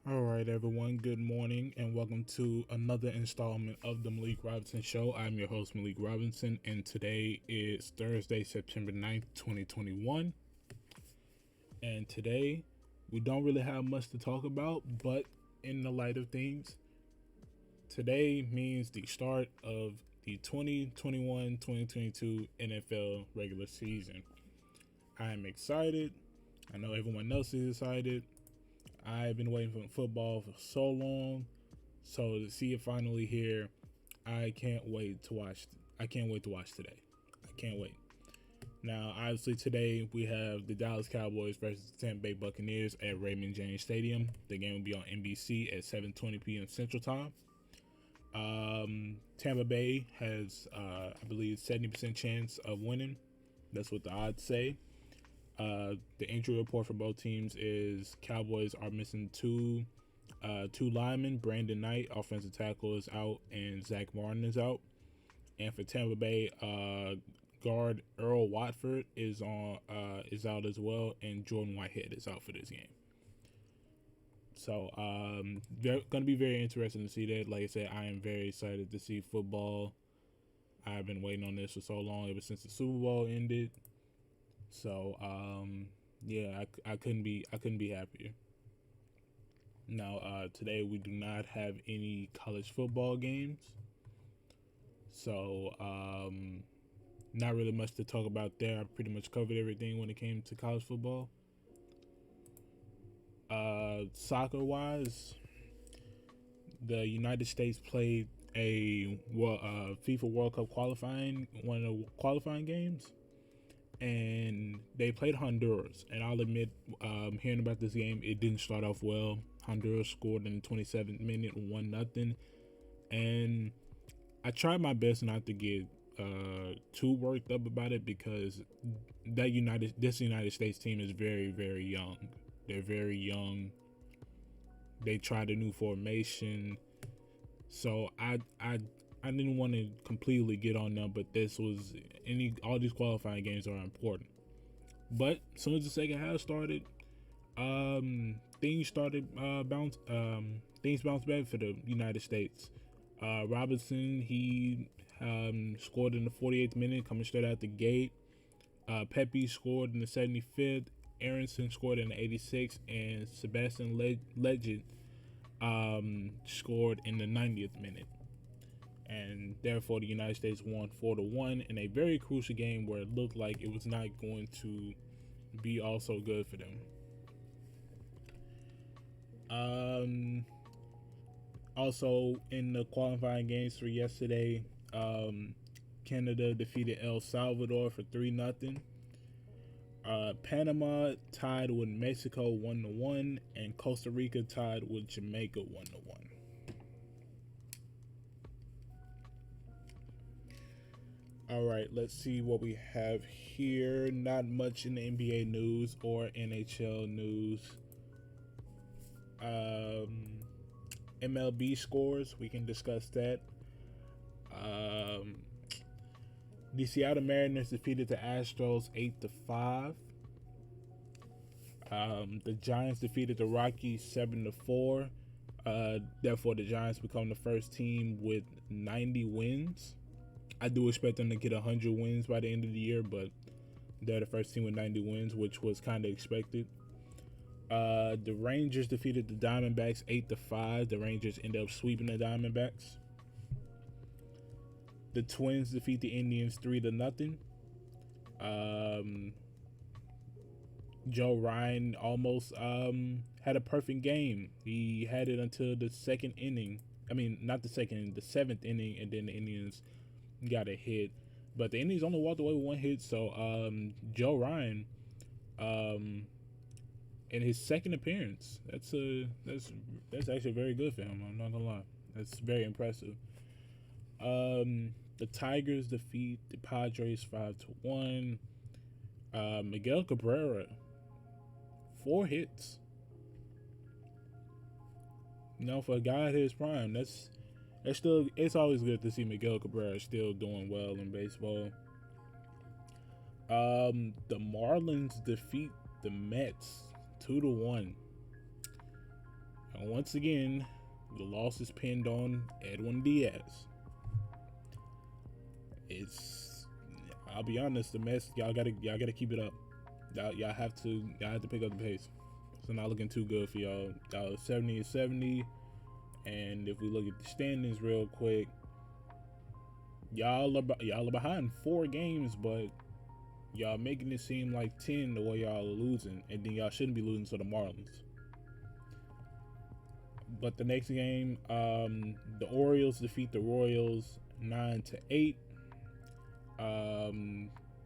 All right, everyone. Good morning, and welcome to another installment of the Malik Robinson Show. I'm your host, Malik Robinson, and today is Thursday, September 9th, 2021. And today, we don't really have much to talk about, but in the light of things, today means the start of the 2021-2022 NFL regular season. I'm excited. I know everyone else is excited. I've been waiting for football for so long. So to see it finally here, I can't wait to watch. I can't wait to watch today. I can't wait. Now, obviously, today we have the Dallas Cowboys versus the Tampa Bay Buccaneers at Raymond James Stadium. The game will be on NBC at 7:20 p.m. Central Time. Tampa Bay has, I believe, 70% chance of winning. That's what the odds say. The injury report for both teams is Cowboys are missing two linemen. Brandon Knight, offensive tackle, is out, and Zach Martin is out. And for Tampa Bay, guard Earl Watford is out as well, and Jordan Whitehead is out for this game. So going to be very interesting to see that. Like I said, I am very excited to see football. I've been waiting on this for so long, ever since the Super Bowl ended. So yeah, I couldn't be happier. Now today we do not have any college football games, so not really much to talk about there. I pretty much covered everything when it came to college football. Soccer wise, the United States played a FIFA World Cup qualifying one of the qualifying games, and they played Honduras. And I'll admit, hearing about this game, it didn't start off well. Honduras scored in the 27th minute, 1-0, and I tried my best not to get too worked up about it because this United States team is very, very young. They're very young. They tried a new formation, so I didn't want to completely get on them, but all these qualifying games are important. But as soon as the second half started, things started things bounced back for the United States. Robinson, he scored in the 48th minute, coming straight out the gate. Pepe scored in the 75th. Aronson scored in the 86th, and Sebastian Legend scored in the 90th minute. And therefore, the United States won 4-1 in a very crucial game where it looked like it was not going to be all so good for them. Also, in the qualifying games for yesterday, Canada defeated El Salvador for 3-0. Panama tied with Mexico 1-1, and Costa Rica tied with Jamaica 1-1. All right, let's see what we have here. Not much in the NBA news or NHL news. MLB scores, we can discuss that. The Seattle Mariners defeated the Astros 8-5. The Giants defeated the Rockies 7-4. Therefore, the Giants become the first team with 90 wins. I do expect them to get 100 wins by the end of the year, but they're the first team with 90 wins, which was kind of expected. The Rangers defeated the Diamondbacks 8-5. The Rangers ended up sweeping the Diamondbacks. The Twins defeat the Indians 3-0. Joe Ryan almost had a perfect game. He had it until the second inning. I mean, not the second, the seventh inning, and then the Indians got a hit. But the Indians only walked away with one hit. So Joe Ryan, in his second appearance, that's actually very good for him. I'm not gonna lie, that's very impressive. The Tigers defeat the Padres 5-1. Miguel Cabrera, 4 hits. For a guy at his prime, it's always good to see Miguel Cabrera still doing well in baseball. The Marlins defeat the Mets 2-1. And once again, the loss is pinned on Edwin Diaz. It's, I'll be honest, the mess. Y'all gotta keep it up. Y'all have to pick up the pace. It's not looking too good for y'all. Y'all 70-70, and if we look at the standings real quick, y'all are behind 4 games, but y'all making it seem like 10 the way y'all are losing, and then y'all shouldn't be losing to the Marlins. But the next game, the Orioles defeat the Royals 9-8.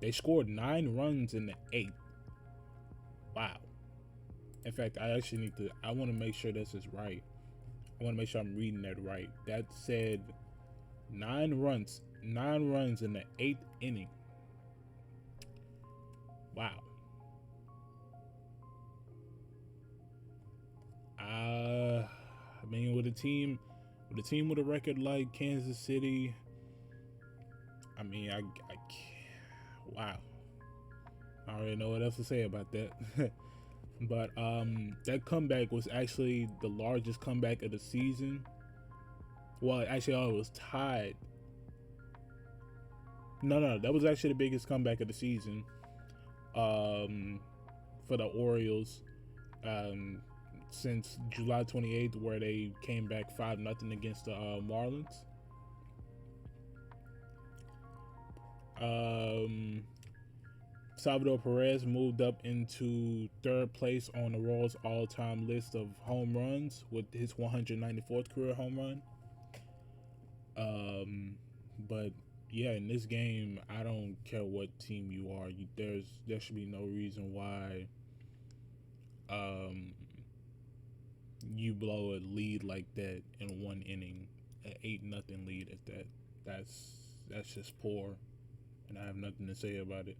They scored 9 runs in the 8th. Wow. In fact, I want to make sure this is right. I want to make sure I'm reading that right. That said 9 runs in the 8th inning. Wow. I mean, with a team with a record like Kansas City, I mean, I can't, wow. I don't really know what else to say about that. But that comeback was actually the largest comeback of the season. Well, actually, it was tied. No, that was actually the biggest comeback of the season. For the Orioles, since July 28th, where they came back 5-0 against the Marlins. Salvador Perez moved up into 3rd place on the Royals' all-time list of home runs with his 194th career home run. But yeah, in this game, I don't care what team you are. There should be no reason why you blow a lead like that in 1 inning, an 8-0 lead at that. That's just poor, and I have nothing to say about it.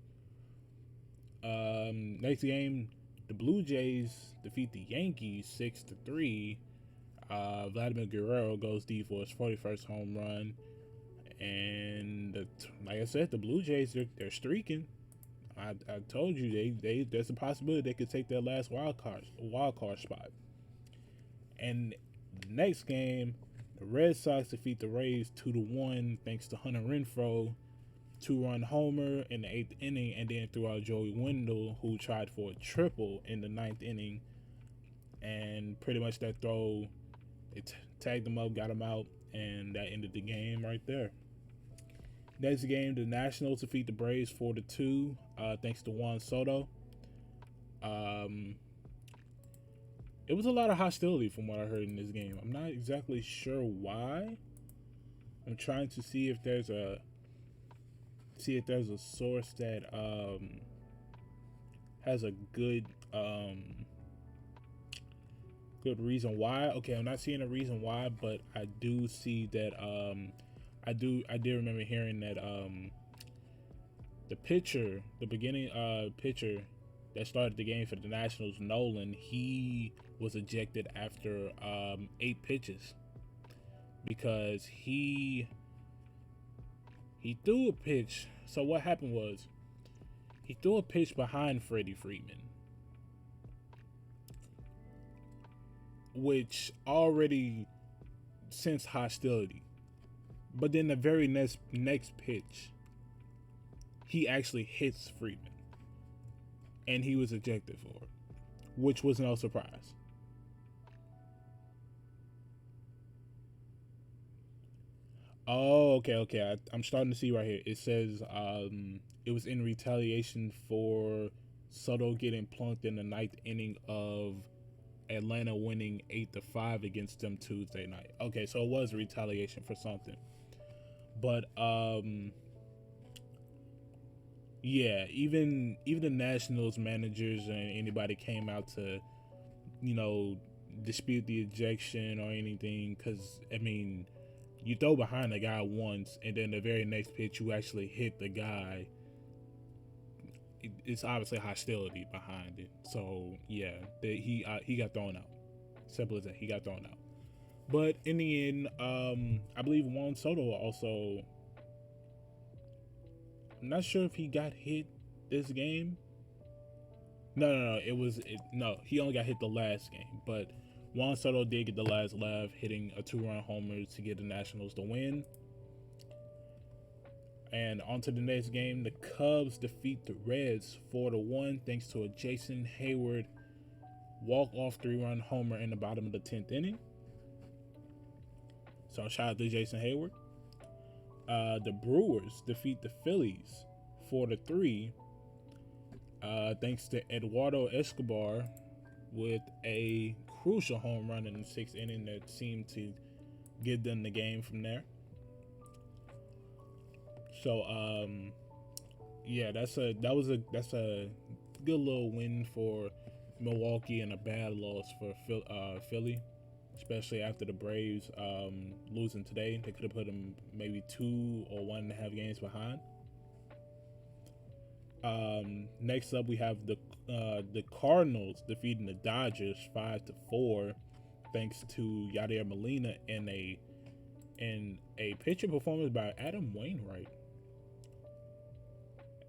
Next game, the Blue Jays defeat the Yankees 6-3. Vladimir Guerrero goes deep for his 41st home run, and like I said, the Blue Jays they're streaking. I told you there's a possibility they could take their last wild card spot. And the next game, the Red Sox defeat the Rays 2-1 thanks to Hunter Renfroe. 2-run homer in the 8th inning, and then threw out Joey Wendell, who tried for a triple in the 9th inning. And pretty much that throw, it tagged him up, got him out, and that ended the game right there. Next game, the Nationals defeat the Braves 4-2, thanks to Juan Soto. It was a lot of hostility from what I heard in this game. I'm not exactly sure why. I'm trying to see if there's a source that has a good reason why. Okay, I'm not seeing a reason why, but I do see that I did remember hearing that the beginning pitcher that started the game for the Nationals, Nolan, he was ejected after 8 pitches because he threw a pitch. So what happened was he threw a pitch behind Freddie Freeman, which already sensed hostility. But then the very next pitch, he actually hits Freeman, and he was ejected for it, which was no surprise. Oh, okay. I'm starting to see right here. It says it was in retaliation for Soto getting plunked in the 9th inning of Atlanta winning 8-5 against them Tuesday night. Okay, so it was retaliation for something. But yeah, even the Nationals managers and anybody came out to, dispute the ejection or anything, because I mean, you throw behind the guy once, and then the very next pitch you actually hit the guy. It's obviously hostility behind it. So yeah, he got thrown out. Simple as that. He got thrown out. But in the end, I believe Juan Soto also. I'm not sure if he got hit this game. No. No, he only got hit the last game. But Juan Soto did get the last laugh, hitting a 2-run homer to get the Nationals the win. And on to the next game, the Cubs defeat the Reds 4-1 thanks to a Jason Hayward walk-off 3-run homer in the bottom of the 10th inning. So shout out to Jason Hayward. The Brewers defeat the Phillies 4-3 thanks to Eduardo Escobar with a crucial home run in the 6th inning that seemed to give them the game from there. So yeah, that's a good little win for Milwaukee and a bad loss for Philly, especially after the Braves losing today. They could have put them maybe 2 or 1.5 games behind. Next up, we have the Cardinals defeating the Dodgers 5-4, thanks to Yadier Molina and a pitching performance by Adam Wainwright.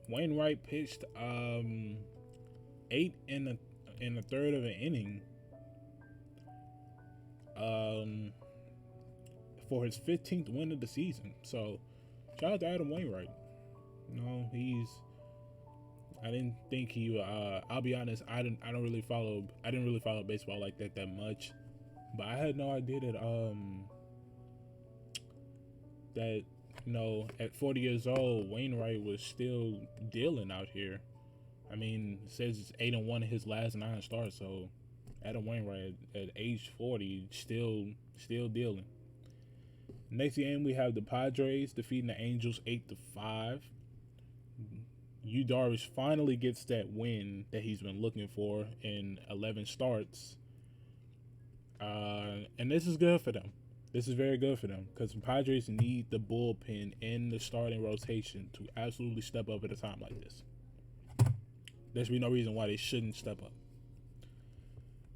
Wainwright pitched 8 in a third of an inning for his 15th win of the season. So shout out to Adam Wainwright. No, I didn't think he. I'll be honest. I didn't really follow baseball like that much. But I had no idea that at 40 years old, Wainwright was still dealing out here. I mean, it says it's 8-1 in his last 9 starts. So Adam Wainwright at age 40 still dealing. Next game, we have the Padres defeating the Angels 8-5. Yu Darvish finally gets that win that he's been looking for in 11 starts. And this is good for them. This is very good for them because the Padres need the bullpen and the starting rotation to absolutely step up at a time like this. There should be no reason why they shouldn't step up.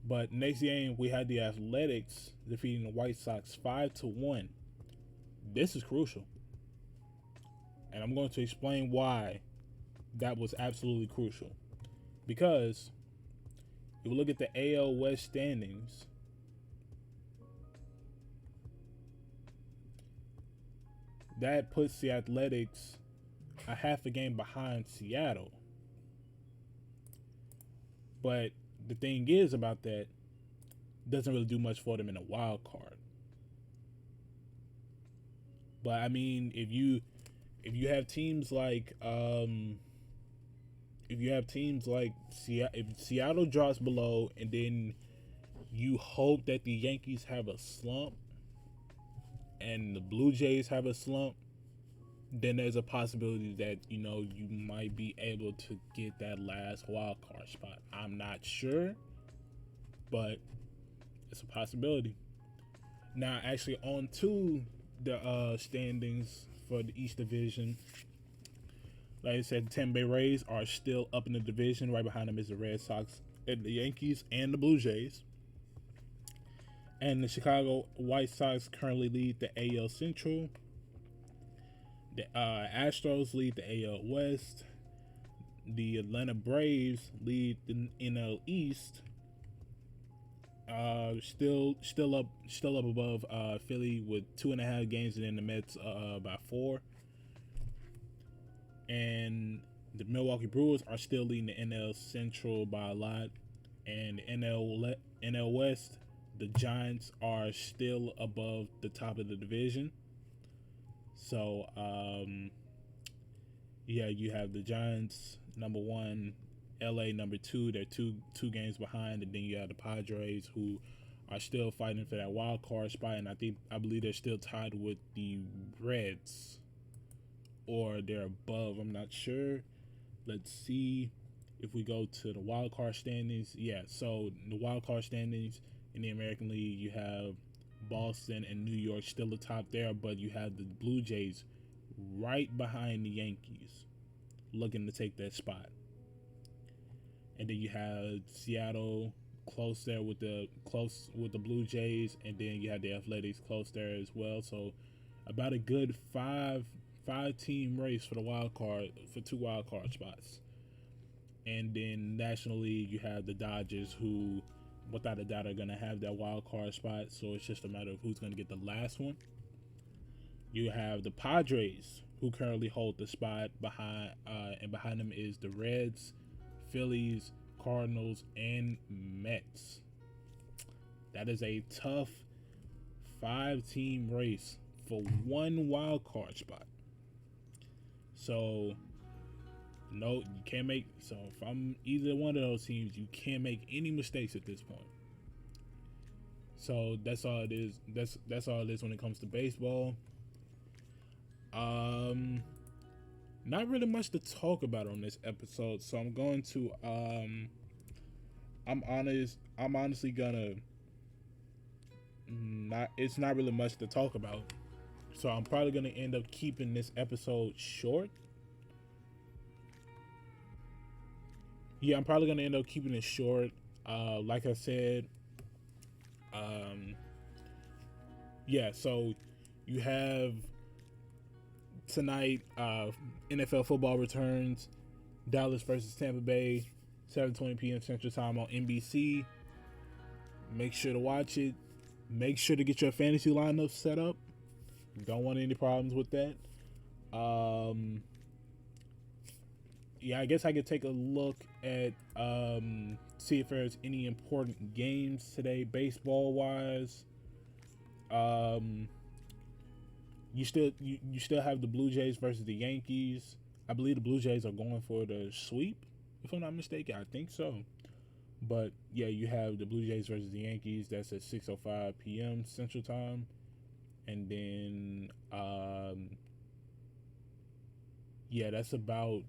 But next game, we had the Athletics defeating the White Sox 5-1. This is crucial. And I'm going to explain why that was absolutely crucial. Because if you look at the AL West standings, that puts the Athletics a half a game behind Seattle. But the thing is about that, doesn't really do much for them in a wild card. But I mean, if you have teams like if Seattle drops below, and then you hope that the Yankees have a slump and the Blue Jays have a slump, then there's a possibility that you might be able to get that last wild card spot. I'm not sure, but it's a possibility. Now, actually, on to the standings for the East Division. Like I said, the Tampa Bay Rays are still up in the division. Right behind them is the Red Sox, and the Yankees, and the Blue Jays. And the Chicago White Sox currently lead the AL Central. The Astros lead the AL West. The Atlanta Braves lead the NL East. Still up above Philly with 2.5 games, and then the Mets by 4. And the Milwaukee Brewers are still leading the NL Central by a lot, and the NL West, the Giants are still above the top of the division. So yeah, you have the Giants number 1, LA number 2. They're two games behind, and then you have the Padres, who are still fighting for that wild card spot, and I believe they're still tied with the Reds, or they're above. I'm not sure. Let's see if we go to the wild card standings. Yeah, so the wild card standings in the American League, you have Boston and New York still atop there, but you have the Blue Jays right behind the Yankees looking to take that spot. And then you have Seattle close there with the Blue Jays, and then you have the Athletics close there as well. So about a good five team race for the wild card, for 2 wild card spots. And then National League, you have the Dodgers, who without a doubt, are going to have that wild card spot. So it's just a matter of who's going to get the last one. You have the Padres, who currently hold the spot behind, and behind them is the Reds, Phillies, Cardinals, and Mets. That is a tough 5-team race for one wild card spot. So, no, you can't make. So, if I'm either one of those teams, you can't make any mistakes at this point. So that's all it is. That's all it is when it comes to baseball. Not really much to talk about on this episode, so I'm going to I'm honestly gonna not it's not really much to talk about. So I'm probably gonna end up keeping this episode short. Yeah, I'm probably gonna end up keeping it short. Like I said, yeah, so you have tonight, NFL football returns. Dallas versus Tampa Bay, 7:20 p.m. Central Time on NBC. Make sure to watch it. Make sure to get your fantasy lineup set up. Don't want any problems with that. Yeah, I guess I could take a look at see if there's any important games today, baseball wise. You still have the Blue Jays versus the Yankees. I believe the Blue Jays are going for the sweep, if I'm not mistaken. I think so. But yeah, you have the Blue Jays versus the Yankees. That's at 6:05 p.m. Central Time, and then yeah, that's about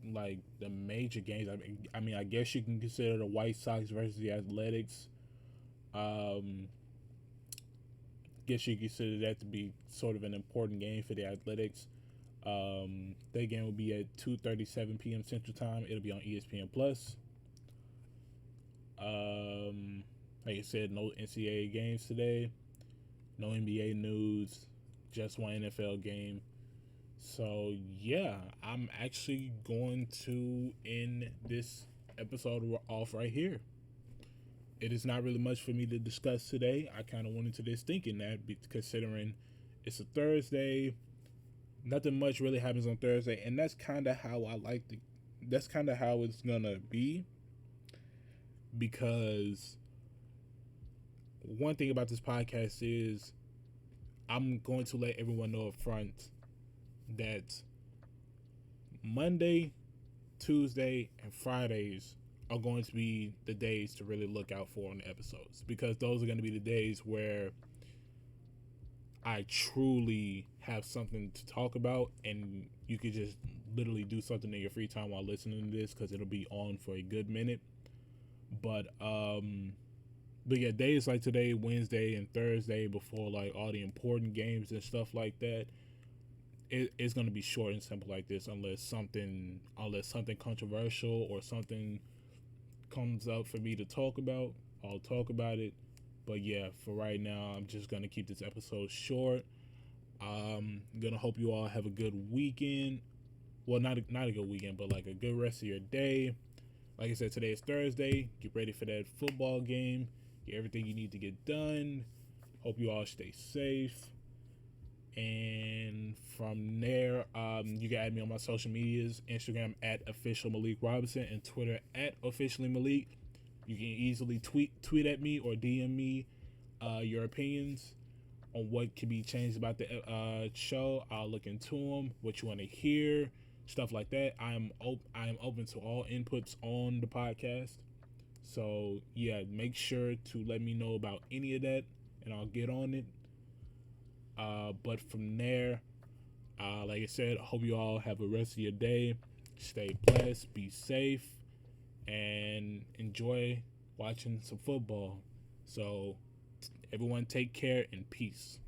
like the major games. I mean, I guess you can consider the White Sox versus the Athletics. Guess you consider that to be sort of an important game for the Athletics. That game will be at 2:37 p.m. Central Time. It'll be on ESPN Plus. Like I said, no NCAA games today, no NBA news, just one NFL game. So yeah, I'm actually going to end this episode off right here. It is not really much for me to discuss today. I kind of went into this thinking that, considering it's a Thursday, nothing much really happens on Thursday, and that's kind of how I like to. That's kind of how it's gonna be. Because one thing about this podcast is I'm going to let everyone know up front that Monday, Tuesday, and Fridays are going to be the days to really look out for on the episodes, because those are going to be the days where I truly have something to talk about, and you could just literally do something in your free time while listening to this, because it'll be on for a good minute. But yeah, days like today, Wednesday and Thursday, before like all the important games and stuff like that, it's gonna be short and simple like this, unless something controversial or something comes up for me to talk about. I'll talk about it. But yeah, for right now, I'm just gonna keep this episode short. Gonna hope you all have a good weekend. Well, not a good weekend, but like a good rest of your day. Like I said, today is Thursday. Get ready for that football game. Get everything you need to get done. Hope you all stay safe. And from there, you can add me on my social medias. Instagram at official Melek Robinson and Twitter at officially Melek. You can easily tweet at me or DM me your opinions on what can be changed about the show. I'll look into them, what you want to hear, stuff like that. I am open to all inputs on the podcast. So yeah, make sure to let me know about any of that, and I'll get on it. But from there, like I said, I hope you all have a rest of your day. Stay blessed, be safe, and enjoy watching some football. So everyone take care and peace.